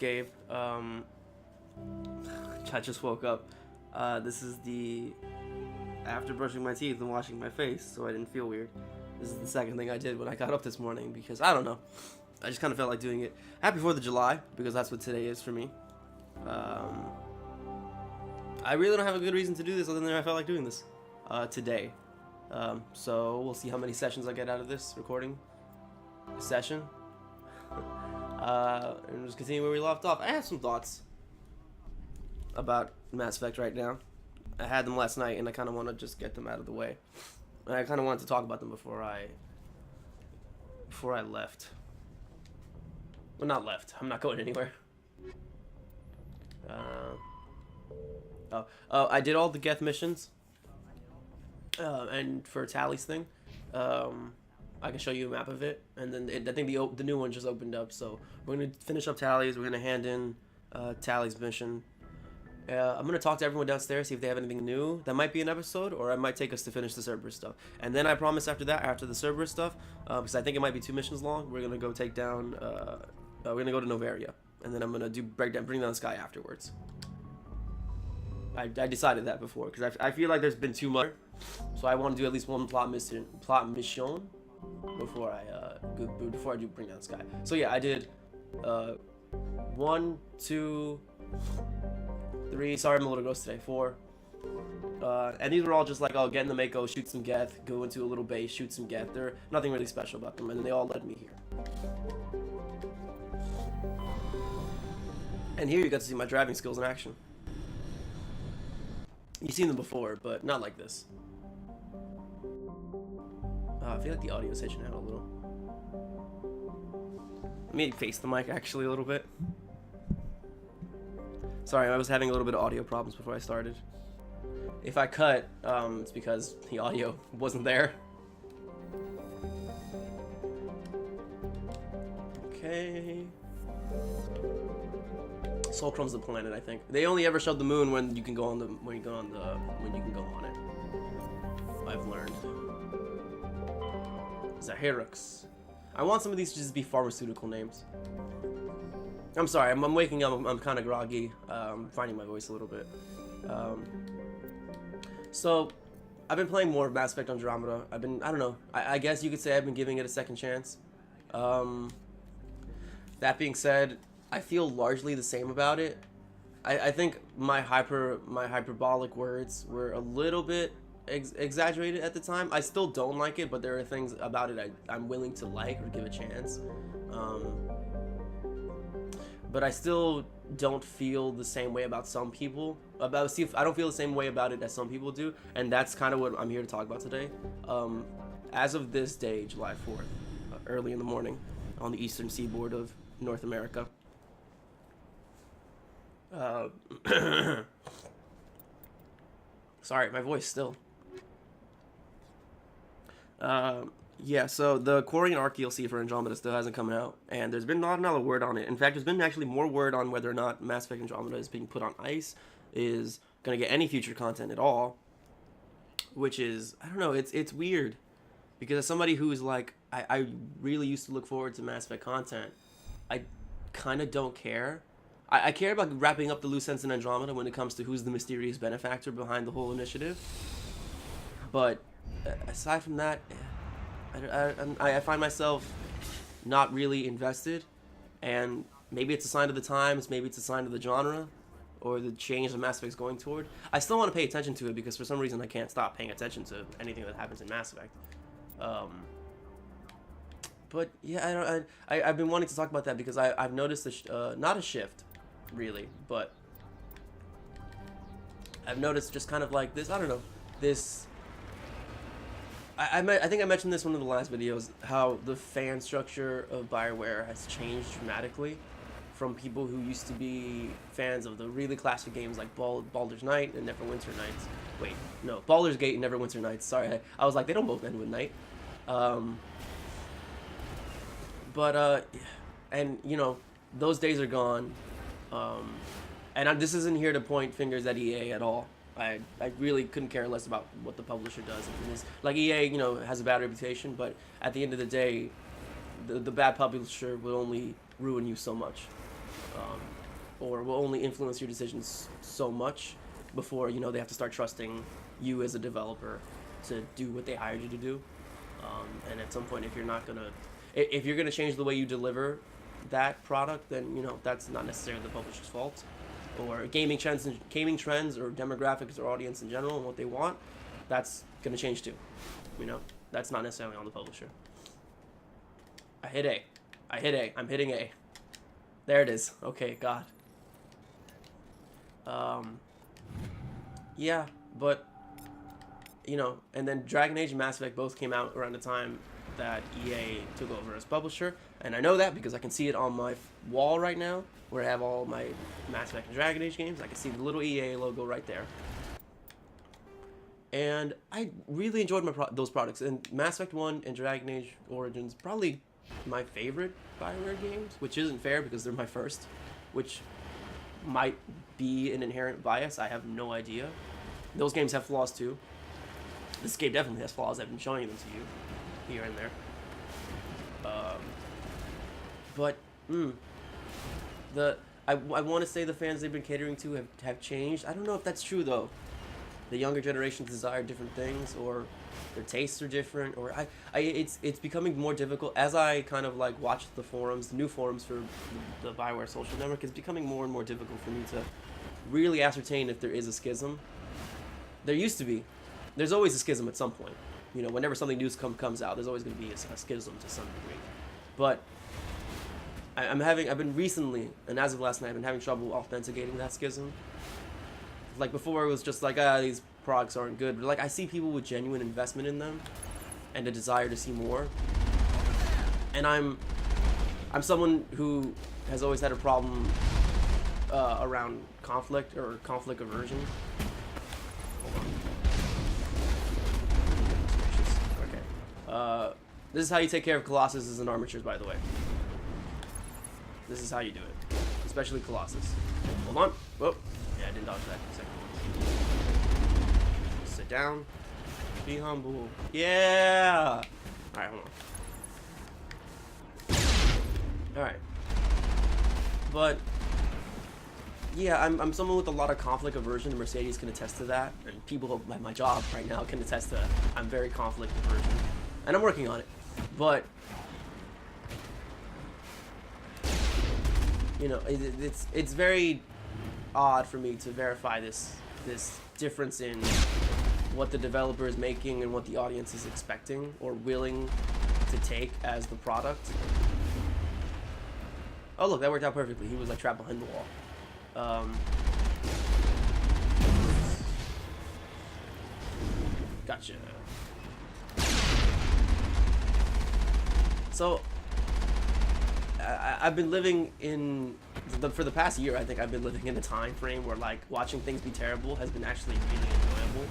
Gabe. I just woke up. This is the after brushing my teeth and washing my face, so I didn't feel weird. This is the second thing I did when I got up this morning because I don't know. I just kind of felt like doing it. Happy 4th of July because that's what today is for me. I really don't have a good reason to do this other than I felt like doing this today. So we'll see how many sessions I get out of this recording session. And just continue where we left off. I have some thoughts about Mass Effect right now. I had them last night, and I kind of want to just get them out of the way. And I kind of wanted to talk about them before I left. Well, not left. I'm not going anywhere. I did all the Geth missions. And for Tally's thing, I can show you a map of it. And then I think the new one just opened up. So we're going to finish up Tally's. We're going to hand in Tally's mission. I'm going to talk to everyone downstairs, see if they have anything new. That might be an episode, or I might take us to finish the Cerberus stuff. And then I promise after that, after the Cerberus stuff, because I think it might be 2 missions long, we're going to go take down, we're going to go to Noveria. And then I'm going to bring down the sky afterwards. I decided that before, because I feel like there's been too much. So I want to do at least one plot mission before I do bring down the sky. So yeah, I did 1, 2, 3, sorry I'm a little gross today, 4. And these were all just like, oh, get in the Mako, shoot some Geth, go into a little base, shoot some Geth. There's nothing really special about them, and then they all led me here. And here you got to see my driving skills in action. You've seen them before, but not like this. I feel like the audio's hitching out a little. Let me face the mic actually a little bit. Sorry, I was having a little bit of audio problems before I started. If I cut, it's because the audio wasn't there. Okay. Solcrum's the planet, I think. They only ever showed the moon when you can go on the when you can go on it. I've learned. Zaharux. I want some of these to just be pharmaceutical names. I'm sorry, I'm waking up, I'm kind of groggy, finding my voice a little bit. So, I've been playing more of Mass Effect Andromeda. I don't know, I guess you could say I've been giving it a second chance. That being said, I feel largely the same about it. I think my hyperbolic words were a little bit exaggerated at the time. I still don't like it, but there are things about it I'm willing to like or give a chance. But I still don't feel the same way about some people. I don't feel the same way about it as some people do, and that's kind of what I'm here to talk about today. As of this day, July 4th, early in the morning, on the eastern seaboard of North America. Sorry, my voice still. Yeah, so the Quarian Arc DLC for Andromeda still hasn't come out, and there's been not another word on it. In fact, there's been actually more word on whether or not Mass Effect Andromeda is being put on ice, is going to get any future content at all, which is, I don't know, it's weird, because as somebody who's like, I really used to look forward to Mass Effect content, I kind of don't care. I care about wrapping up the loose ends in Andromeda when it comes to who's the mysterious benefactor behind the whole initiative, but aside from that, I find myself not really invested, and maybe it's a sign of the times, maybe it's a sign of the genre, or the change that Mass Effect's going toward. I still want to pay attention to it because for some reason I can't stop paying attention to anything that happens in Mass Effect. But yeah, I've been wanting to talk about that because I've noticed not a shift, really, but I've noticed just kind of like this, I don't know, this. I think I mentioned this in one of the last videos, how the fan structure of BioWare has changed dramatically from people who used to be fans of the really classic games like Baldur's Night and Neverwinter Nights. Wait, no, Baldur's Gate and Neverwinter Nights. Sorry, I was like, they don't both end with night. And you know, those days are gone. And this isn't here to point fingers at EA at all. I really couldn't care less about what the publisher does. Like EA, you know, has a bad reputation, but at the end of the day, the bad publisher will only ruin you so much. or will only influence your decisions so much before, you know, they have to start trusting you as a developer to do what they hired you to do. And at some point, if you're gonna change the way you deliver that product, then, you know, that's not necessarily the publisher's fault. Or gaming trends or demographics or audience in general and what they want, that's gonna change too. You know, that's not necessarily on the publisher. I hit A. I'm hitting A. There it is. Okay, God. Yeah, but, you know, and then Dragon Age and Mass Effect both came out around the time that EA took over as publisher, and I know that because I can see it on my wall right now, where I have all my Mass Effect and Dragon Age games. I can see the little EA logo right there. And I really enjoyed those products, and Mass Effect 1 and Dragon Age Origins probably my favorite BioWare games, which isn't fair because they're my first, which might be an inherent bias. I have no idea. Those games have flaws too. This game definitely has flaws. I've been showing them to you here and there. I want to say the fans they've been catering to have changed. I don't know if that's true though. The younger generations desire different things, or their tastes are different, or it's becoming more difficult as I kind of like watch the forums, the new forums for the BioWare social network. It's becoming more and more difficult for me to really ascertain if there is a schism. There used to be. There's always a schism at some point. You know, whenever something new comes out, there's always going to be a schism to some degree. But I've been recently, and as of last night, I've been having trouble authenticating that schism. Like before, it was just like, these products aren't good. But like, I see people with genuine investment in them, and a desire to see more. And I'm someone who has always had a problem around conflict or conflict aversion. Hold on. Okay. This is how you take care of Colossuses and armatures, by the way. This is how you do it, especially Colossus. Hold on. Whoa. Yeah, I didn't dodge that. Second one. Sit down. Be humble. Yeah. All right, hold on. All right. But yeah, I'm someone with a lot of conflict aversion, and Mercedes can attest to that, and people at my job right now can attest to that. I'm very conflict aversion, and I'm working on it. But you know, it's very odd for me to verify this difference in what the developer is making and what the audience is expecting or willing to take as the product. Oh look, that worked out perfectly. He was like trapped behind the wall. Gotcha. So I've been living in for the past year. I think I've been living in a time frame where like watching things be terrible has been actually really enjoyable.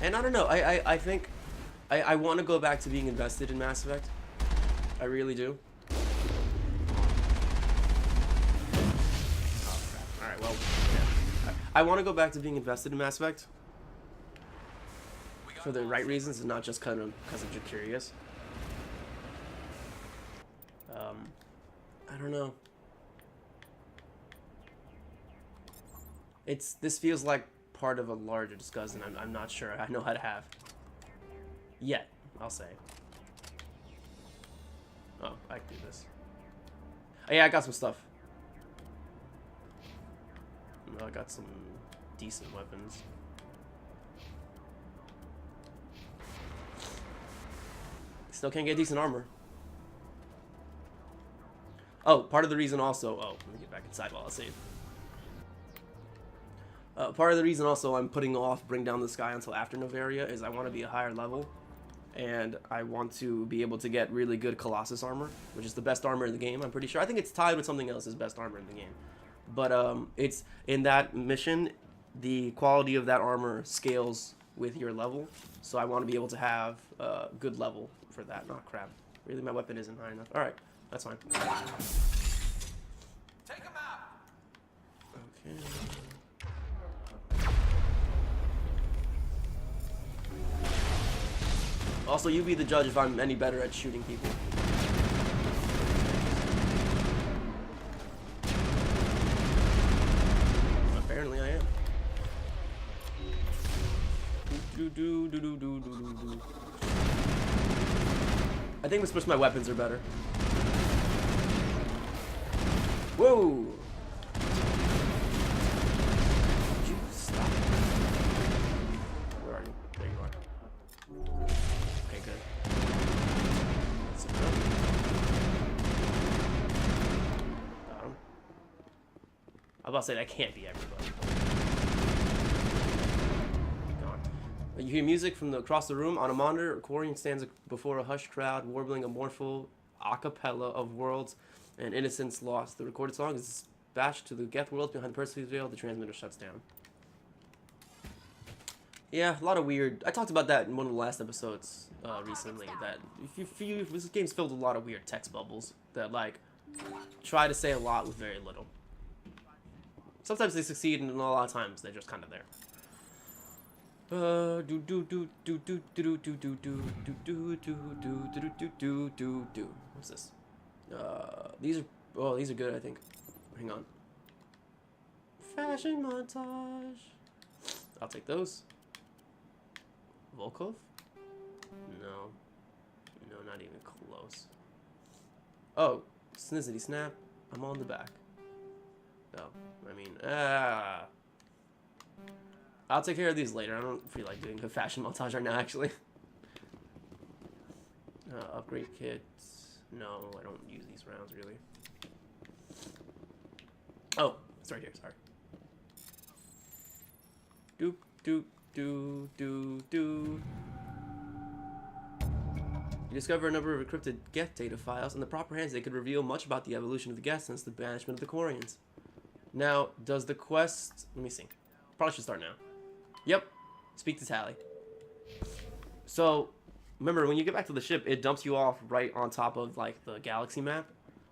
And I don't know. I think I want to go back to being invested in Mass Effect. I really do. Oh crap! All right. Well, yeah. I want to go back to being invested in Mass Effect for the right reasons, and not just kind of because I'm just curious. I don't know. This feels like part of a larger discussion. I'm not sure I know how to have. Yet, I'll say. Oh, I can do this. Oh yeah, I got some stuff. I got some decent weapons. Still can't get decent armor. Oh, part of the reason also... Oh, let me get back inside while I save. Part of the reason also I'm putting off Bring Down the Sky until after Noveria is I want to be a higher level. And I want to be able to get really good Colossus armor, which is the best armor in the game, I'm pretty sure. I think it's tied with something else as best armor in the game. But it's in that mission, the quality of that armor scales with your level. So I want to be able to have a good level for that. Oh, crap. Really, my weapon isn't high enough. Alright, that's fine. Take him out. Okay. Also, you be the judge if I'm any better at shooting people. I think this my weapons are better. Whoa! Would you stop? Where are you? There you are. Okay, good. Got him. I was about to say that can't be everybody. Gone. You hear music from across the room. On a monitor, Quarian stands before a hushed crowd, warbling a mournful a cappella of worlds and innocence lost. The recorded song is dispatched to the Geth worlds behind the Perseus Veil. The transmitter shuts down. Yeah, a lot of weird. I talked about that in one of the last episodes recently. That this game's filled with a lot of weird text bubbles that like try to say a lot with very little. Sometimes they succeed, and a lot of times they're just kind of there. What's this? These are good, I think. Hang on. Fashion montage. I'll take those. Volkov? No. No, not even close. Oh, Snizzity Snap. I'm on the back. Oh, I mean, I'll take care of these later. I don't feel like doing a fashion montage right now, actually. Upgrade kits. No, I don't use these rounds, really. Oh, it's right here, sorry. Doop, doop, doo, doo, doo. You discover a number of encrypted Geth data files. In the proper hands, they could reveal much about the evolution of the Geth since the banishment of the Quarians. Now, does the quest... Let me see. Probably should start now. Yep. Speak to Tally. So, remember, when you get back to the ship, it dumps you off right on top of, like, the galaxy map.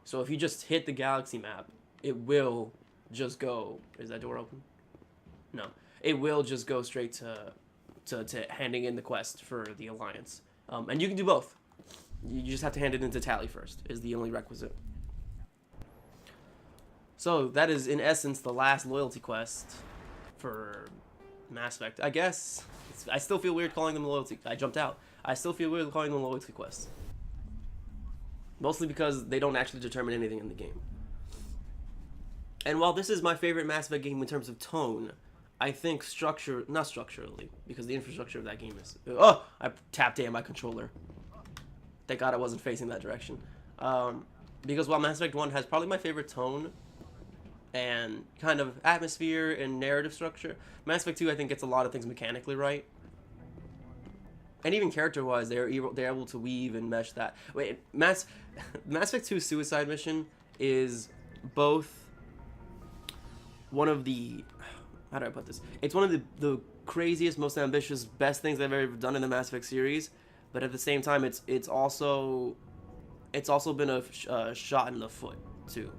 So if you just hit the galaxy map, it will just go... Is that door open? No. It will just go straight to handing in the quest for the Alliance. And you can do both. You just have to hand it into Tally first, is the only requisite. So, that is, in essence, the last loyalty quest for Mass Effect. I guess. I still feel weird calling them loyalty. I jumped out. I still feel weird calling them loyalty quests. Mostly because they don't actually determine anything in the game. And while this is my favorite Mass Effect game in terms of tone, I think not structurally, because the infrastructure of that game is... Oh! I tapped A on my controller. Thank God I wasn't facing that direction. Because while Mass Effect 1 has probably my favorite tone and kind of atmosphere and narrative structure, Mass Effect 2 I think gets a lot of things mechanically right. And even character-wise, they're able to weave and mesh that. Wait, Mass Effect 2's suicide mission is both one of the... How do I put this? It's one of the craziest, most ambitious, best things I've ever done in the Mass Effect series, but at the same time, it's also been a shot in the foot too,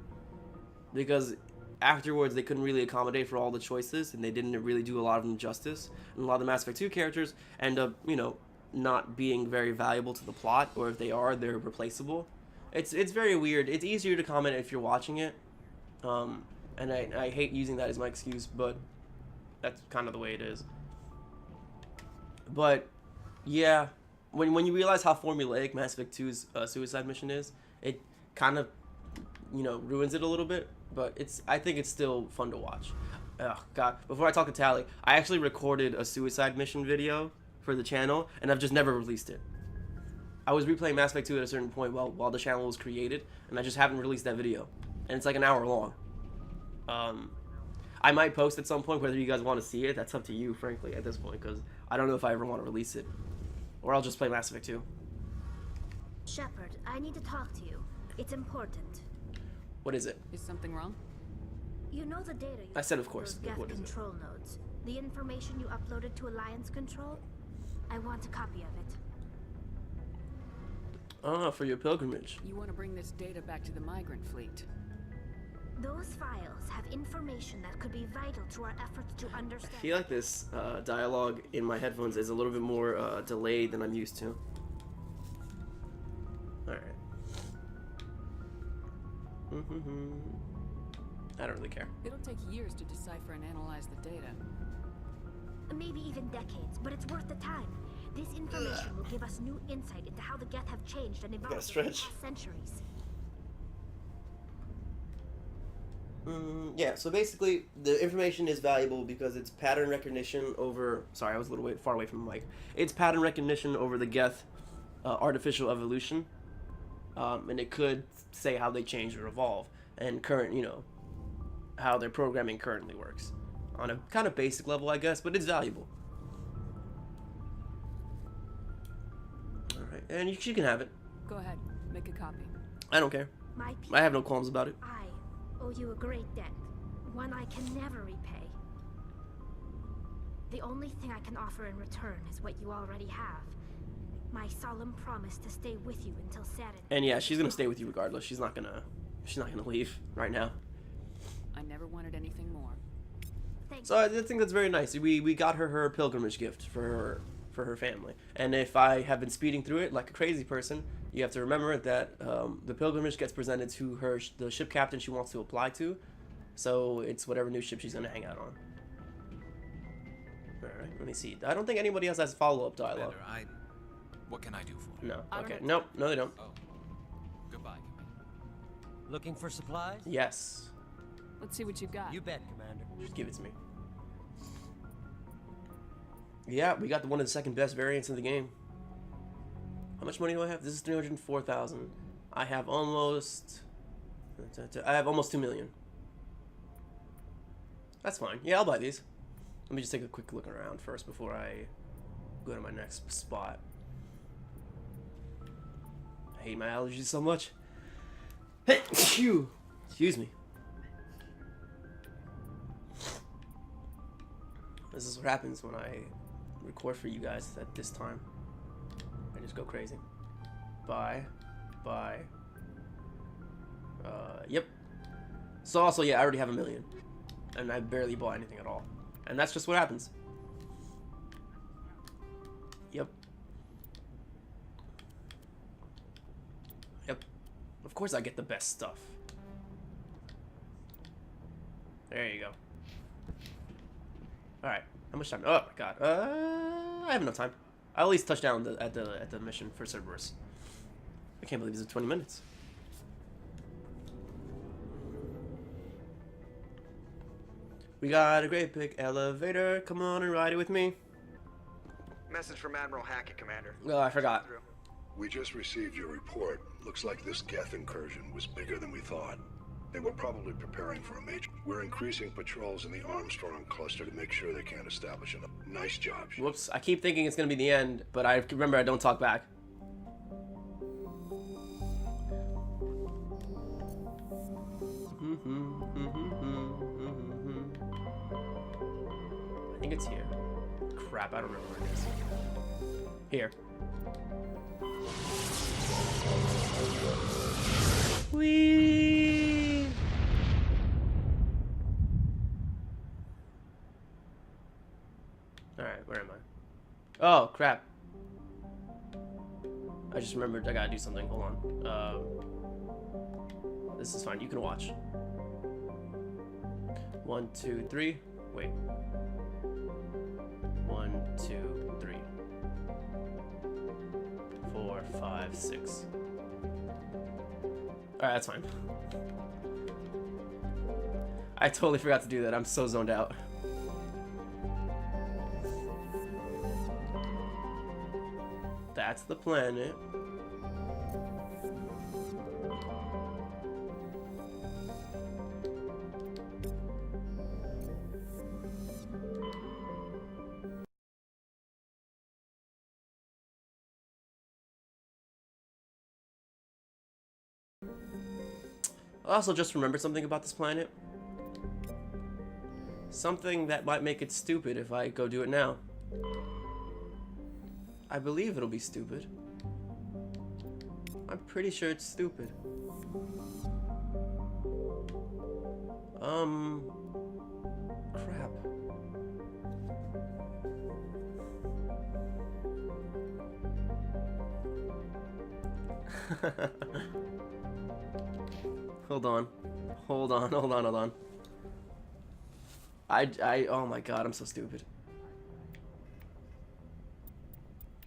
because afterwards they couldn't really accommodate for all the choices, and they didn't really do a lot of them justice. And a lot of the Mass Effect 2 characters end up, you know, not being very valuable to the plot, or if they are, they're replaceable. It's very weird. It's easier to comment if you're watching it, and I hate using that as my excuse, but that's kind of the way it is. But yeah, when you realize how formulaic Mass Effect 2's suicide mission is, it kind of, you know, ruins it a little bit. But I think it's still fun to watch. Oh God! Before I talk to Tally, I actually recorded a suicide mission video for the channel, and I've just never released it. I was replaying Mass Effect 2 at a certain point while the channel was created, and I just haven't released that video. And it's like an hour long. I might post at some point whether you guys want to see it. That's up to you, frankly, at this point, because I don't know if I ever want to release it. Or I'll just play Mass Effect 2. Shepard, I need to talk to you. It's important. What is it? Is something wrong? You know the data you I said, of course. Geth What is control nodes. The information you uploaded to Alliance Control? I want a copy of it. Ah, for your pilgrimage. You want to bring this data back to the migrant fleet? Those files have information that could be vital to our efforts to understand... I feel like this dialogue in my headphones is a little bit more delayed than I'm used to. Alright. I don't really care. It'll take years to decipher and analyze the data. maybe even decades, but it's worth the time. This information will give us new insight into how the Geth have changed and evolved over the stretch. past centuries. Yeah, so basically, the information is valuable because it's pattern recognition over... Sorry, I was a little far away from the mic. It's pattern recognition over the Geth artificial evolution. And it could say how they change or evolve. And current, how their programming currently works. On a kind of basic level, I guess, but it's valuable. Alright, and you can have it. Go ahead, make a copy. I don't care. My I have no qualms about it. I owe you a great debt, one I can never repay. The only thing I can offer in return is what you already have. My solemn promise to stay with you until Saturday. And yeah, she's gonna stay with you regardless. She's not gonna leave right now. I never wanted anything more. Thank So I think that's very nice. We got her pilgrimage gift for her family. And if I have been speeding through it like a crazy person, you have to remember that the pilgrimage gets presented to the ship captain she wants to apply to. So it's whatever new ship she's gonna hang out on. All right, let me see. I don't think anybody else has follow-up dialogue. Commander, what can I do for you? No. I don't Okay. have Nope. No, they don't. Oh, goodbye, Commander. Looking for supplies? Yes. Let's see what you got. You bet, Commander. Just give it to me. Yeah, we got one of the second best variants in the game. How much money do I have? This is 304,000. I have almost 2 million. That's fine. Yeah, I'll buy these. Let me just take a quick look around first before I go to my next spot. I hate my allergies so much. Hey, phew. Excuse me. This is what happens when I record for you guys at this time. I just go crazy. Buy. Yep. So also, yeah, I already have 1 million. And I barely bought anything at all. And that's just what happens. Yep. Of course I get the best stuff. There you go. Alright. How much time? Oh my god. I have enough time. I'll at least touch down at the mission for Cerberus. I can't believe it's 20 minutes. We got a great big elevator. Come on and ride it with me. Message from Admiral Hackett, Commander. Oh, I forgot. We just received your report. Looks like this Geth incursion was bigger than we thought. They were probably preparing for a major... We're increasing patrols in the Armstrong cluster to make sure they can't establish a... Nice job. Whoops. I keep thinking it's going to be the end, but I remember I don't talk back. I think it's here. Crap, I don't remember where it is. Here. Whee! Alright, where am I? Oh, crap. I just remembered I gotta do something. Hold on. This is fine. You can watch. 1, 2, 3. Wait. 1, 2, 3. 4, 5, 6. Alright, that's fine. I totally forgot to do that. I'm so zoned out. That's the planet. I also just remembered something about this planet. Something that might make it stupid if I go do it now. I believe it'll be stupid. I'm pretty sure it's stupid. Crap. Hold on. Oh my god, I'm so stupid.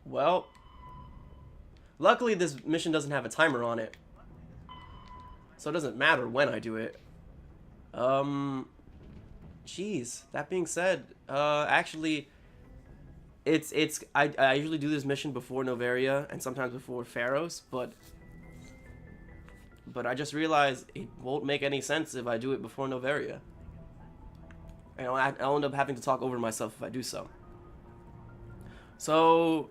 Well, luckily this mission doesn't have a timer on it, so it doesn't matter when I do it. Jeez. That being said, actually, I usually do this mission before Noveria and sometimes before Pharaohs, but I just realized it won't make any sense if I do it before Noveria. And I'll end up having to talk over myself if I do so. So,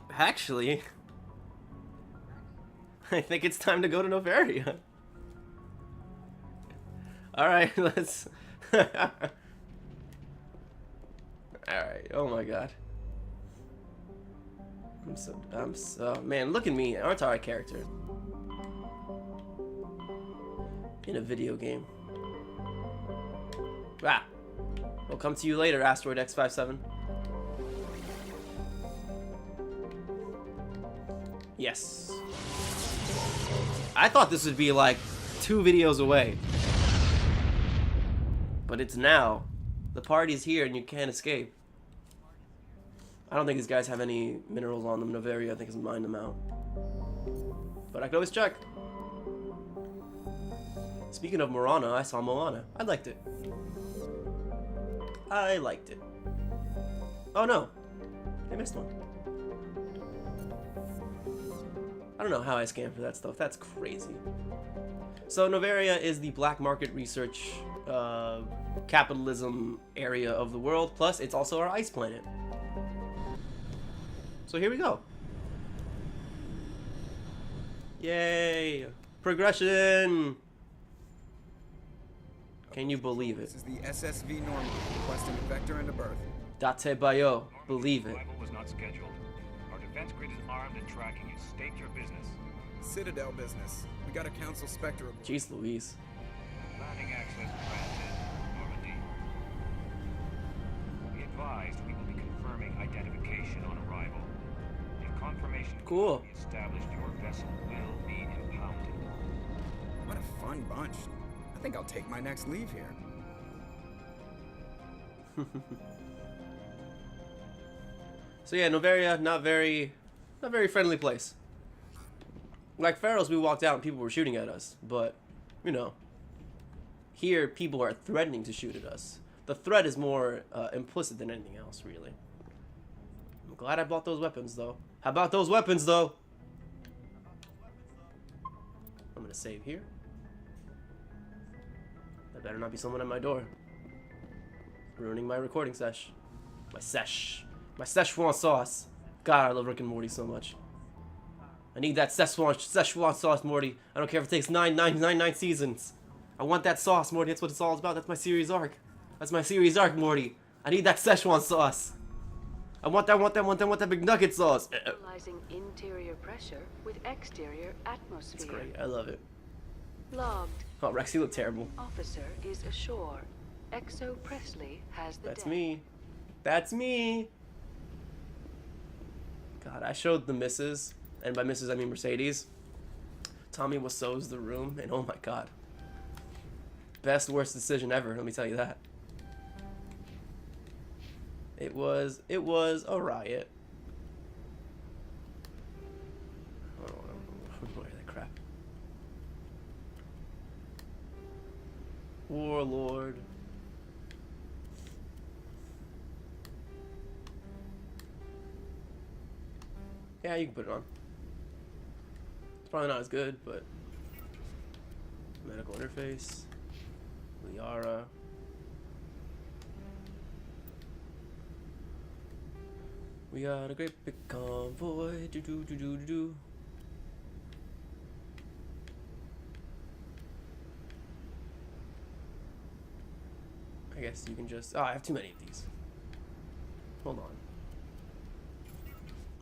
actually, I think it's time to go to Noveria. Alright, let's... Alright, oh my god. I'm so... Man, look at me, aren't I a character? In a video game. Ah! We'll come to you later, Asteroid X57. Yes. I thought this would be like 2 videos away. But it's now. The party's here and you can't escape. I don't think these guys have any minerals on them. Noveria, I think, has mined them out. But I can always check. Speaking of Moana, I saw Moana. I liked it. I liked it. Oh no. They missed one. I don't know how I scanned for that stuff. That's crazy. So Noveria is the black market research capitalism area of the world. Plus, it's also our ice planet. So here we go. Yay! Progression! Can you believe it? This is the SSV Normandy, requesting a vector and a berth. Date Bayo, believe it. Arrival was not scheduled. Our defense grid is armed and tracking you. State your business. Citadel business. We got a council specter aboard. Jeez Louise. Landing access granted. Normandy. Be advised, we will be confirming identification on arrival. If confirmation Cool. can be established, your vessel will be impounded. What a fun bunch. I think I'll take my next leave here. So yeah, Noveria, not very friendly place. Like Pharaohs, we walked out and people were shooting at us, but you know, here people are threatening to shoot at us. The threat is more implicit than anything else, really. I'm glad I bought those weapons, though. How about those weapons, though? I'm gonna save here. There better not be someone at my door. Ruining my recording sesh. My Szechuan sauce. God, I love Rick and Morty so much. I need that Szechuan sauce, Morty. I don't care if it takes 9 seasons. I want that sauce, Morty. That's what it's all about. That's my series arc. That's my series arc, Morty. I need that Szechuan sauce. I want that big nugget sauce. Equalizing interior pressure with exterior atmosphere. It's great. I love it. Logged. Oh, Rex, you look terrible. Officer is ashore. Exo Presley has the That's deck. me. That's me. God, I showed the missus, and by missus I mean Mercedes, Tommy Wiseau's The Room, and oh my god. Best worst decision ever, let me tell you that. It was a riot. Oh, where that crap. Warlord. Yeah, you can put it on. It's probably not as good, but medical interface, Liara. We got a great big convoy. Do do do do do. I guess you can just. Oh, I have too many of these. Hold on.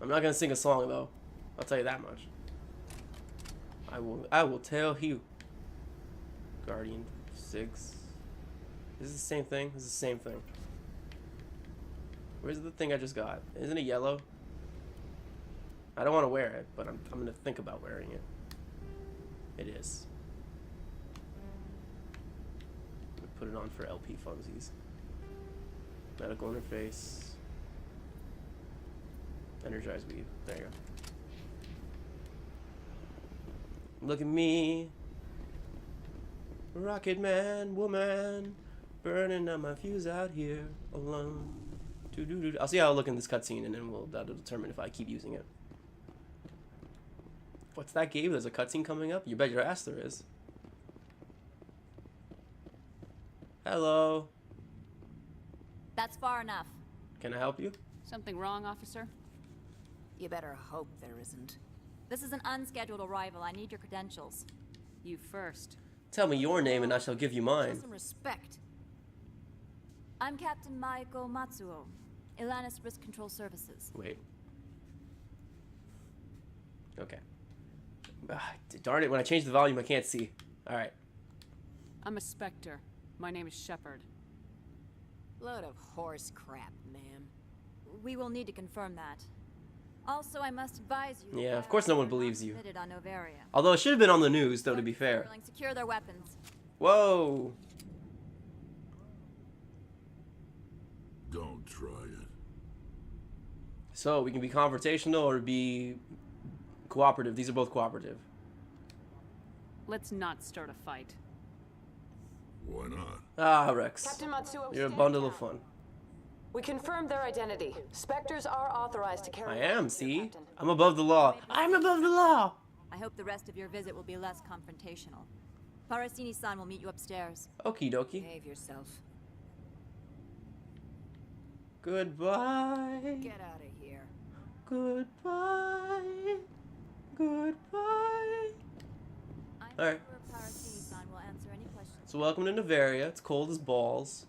I'm not gonna sing a song though. I'll tell you that much. I will tell you. Guardian 6. Is this the same thing? This is the same thing. Where's the thing I just got? Isn't it yellow? I don't want to wear it, but I'm gonna think about wearing it. It is. I'm gonna put it on for LP funsies. Medical interface. Energize weave. There you go. Look at me. Rocket man, woman. Burning up my fuse out here alone. I'll see how I look in this cutscene and then that'll determine if I keep using it. What's that, Gabe? There's a cutscene coming up? You bet your ass there is. Hello. That's far enough. Can I help you? Something wrong, officer? You better hope there isn't. This is an unscheduled arrival. I need your credentials. You first. Tell me your name and I shall give you mine. Show some respect. I'm Captain Maiko Matsuo, Ilanis Risk Control Services. Wait. Okay. Darn it, when I change the volume I can't see. Alright. I'm a Spectre. My name is Shepard. Load of horse crap, ma'am. We will need to confirm that. Also, I must advise you. Yeah, of course no one believes you. On Noveria. Although it should have been on the news, though, to be fair. Secure their weapons. Whoa! Don't try it. So, we can be confrontational or be cooperative. These are both cooperative. Let's not start a fight. Why not? Ah, Rex. Captain Matsuo, You're a bundle of fun. We confirmed their identity. Spectres are authorized to carry. I am, see? I'm above the law. I'm above the law! I hope the rest of your visit will be less confrontational. Parasini-san will meet you upstairs. Okie dokie. Behave yourself. Goodbye. Get out of here. Goodbye. Goodbye. Alright. Parasini-san will answer any questions. So welcome to Noveria. It's cold as balls.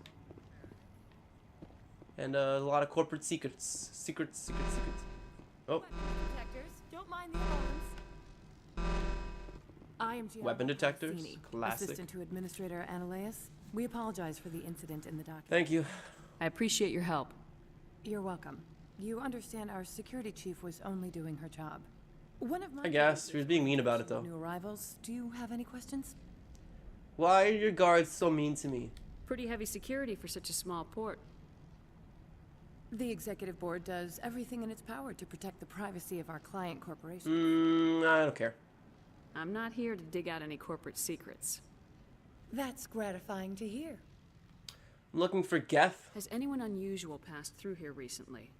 And a lot of corporate secrets. Secrets. Oh. Detectors, don't mind the alarms. I am Gianna Weapon detectors. Parasini, Classic. Assistant to Administrator Ananias. We apologize for the incident in the document. Thank you. I appreciate your help. You're welcome. You understand our security chief was only doing her job. One of my I guess. She was being mean about it, though. New arrivals. Do you have any questions? Why are your guards so mean to me? Pretty heavy security for such a small port. The executive board does everything in its power to protect the privacy of our client corporation. I don't care. I'm not here to dig out any corporate secrets. That's gratifying to hear. I'm looking for Geth. Has anyone unusual passed through here recently?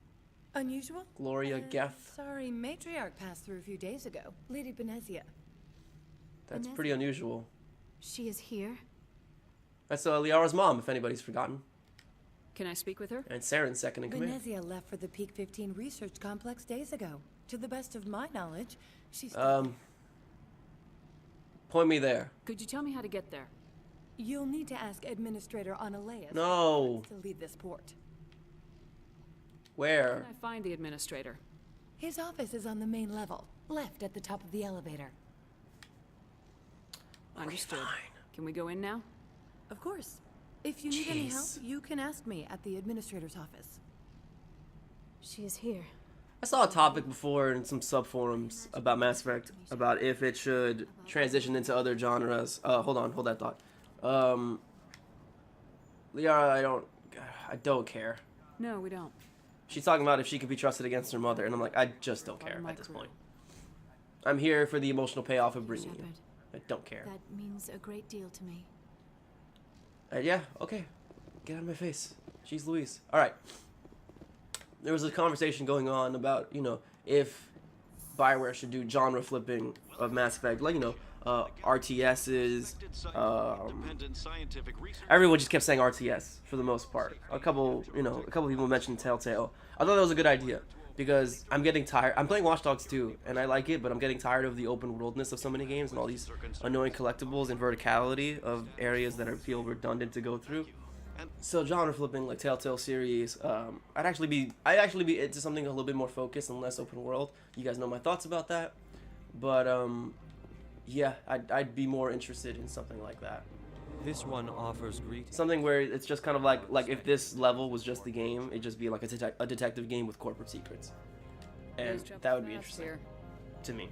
Unusual? Gloria Geth. Sorry, matriarch passed through a few days ago. Lady Benezia. That's pretty unusual. She is here? That's Liara's mom, if anybody's forgotten. Can I speak with her? And Saren's second in command. Benezia left for the Peak 15 research complex days ago. To the best of my knowledge, she's... Point me there. Could you tell me how to get there? You'll need to ask Administrator Ananias No. to leave this port. Where? Can I find the administrator? His office is on the main level, left at the top of the elevator. Understood. Can we go in now? Of course. If you need any help, you can ask me at the administrator's office. She is here. I saw a topic before in some sub-forums about Mass Effect, about if it should transition into other genres. Hold that thought. Liara, I don't care. No, we don't. She's talking about if she could be trusted against her mother, and I'm like, I just don't care at this point. I'm here for the emotional payoff of bringing you. I don't care. That means a great deal to me. Yeah, okay. Get out of my face. Jeez Louise. Alright. There was a conversation going on about, if BioWare should do genre flipping of Mass Effect. Like, RTSs. Everyone just kept saying RTS for the most part. A couple people mentioned Telltale. I thought that was a good idea. Because I'm getting tired. I'm playing Watch Dogs 2, and I like it, but I'm getting tired of the open worldness of so many games and all these annoying collectibles and verticality of areas that feel redundant to go through. So genre flipping, like Telltale series, I'd actually be into something a little bit more focused and less open world. You guys know my thoughts about that, but yeah, I'd be more interested in something like that. This one offers greetings. Something where it's just kind of like if this level was just the game, it'd just be like a detective game with corporate secrets. And that would be interesting to me.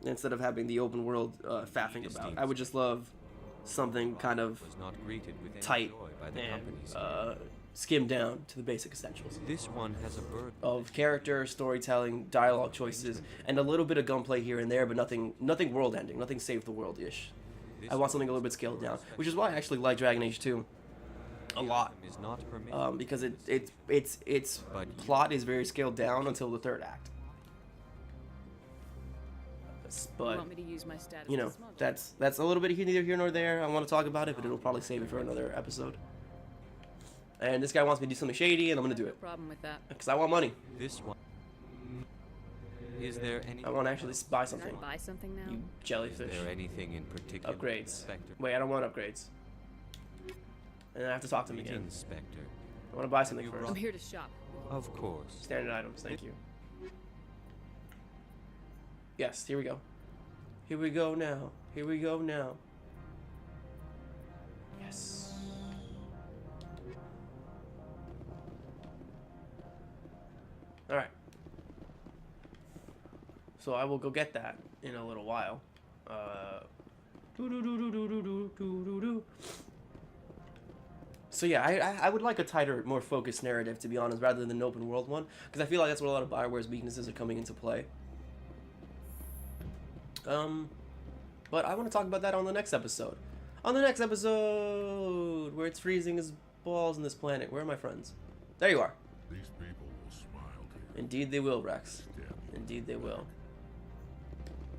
Instead of having the open world faffing about. I would just love something kind of tight and skimmed down to the basic essentials This one has a bird. of character, storytelling, dialogue choices, and a little bit of gunplay here and there, but nothing world-ending, nothing save the world-ish. I want something a little bit scaled down, which is why I actually like Dragon Age 2 a lot, Is not permitted. because its plot is very scaled down until the third act. You But want me to use my status you know, as smuggler? that's a little bit neither here nor there. I want to talk about it, but it'll probably save it for another episode. And this guy wants me to do something shady, and I'm gonna do No it problem with that. because I want money. This one. Is there any? I want to actually buy Can I something. buy something now? You Is jellyfish. there anything in particular? Upgrades. Spectre? Wait, I don't want upgrades. And I have to talk to him again. Greetings, Spectre. I want to buy something You first. I'm here to shop. Of course. Standard items, thank you. Yes, here we go. Here we go now. Here we go now. Yes. Alright. So I will go get that in a little while. So yeah, I would like a tighter, more focused narrative, to be honest, rather than an open world one, because I feel like that's where a lot of Bioware's weaknesses are coming into play. But I want to talk about that on the next episode. On the next episode, where it's freezing as balls on this planet. Where are my friends? There you are. These people will smile to you. Indeed they will, Rex. Indeed they will.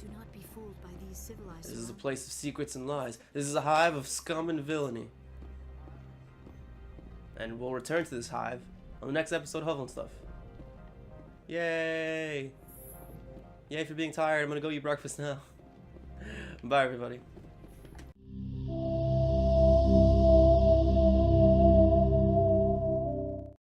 Do not be fooled by these civilized. This is a place of secrets and lies. This is a hive of scum and villainy. And we'll return to this hive on the next episode of Hovel and Stuff. Yay! Yay for being tired. I'm gonna go eat breakfast now. Bye, everybody.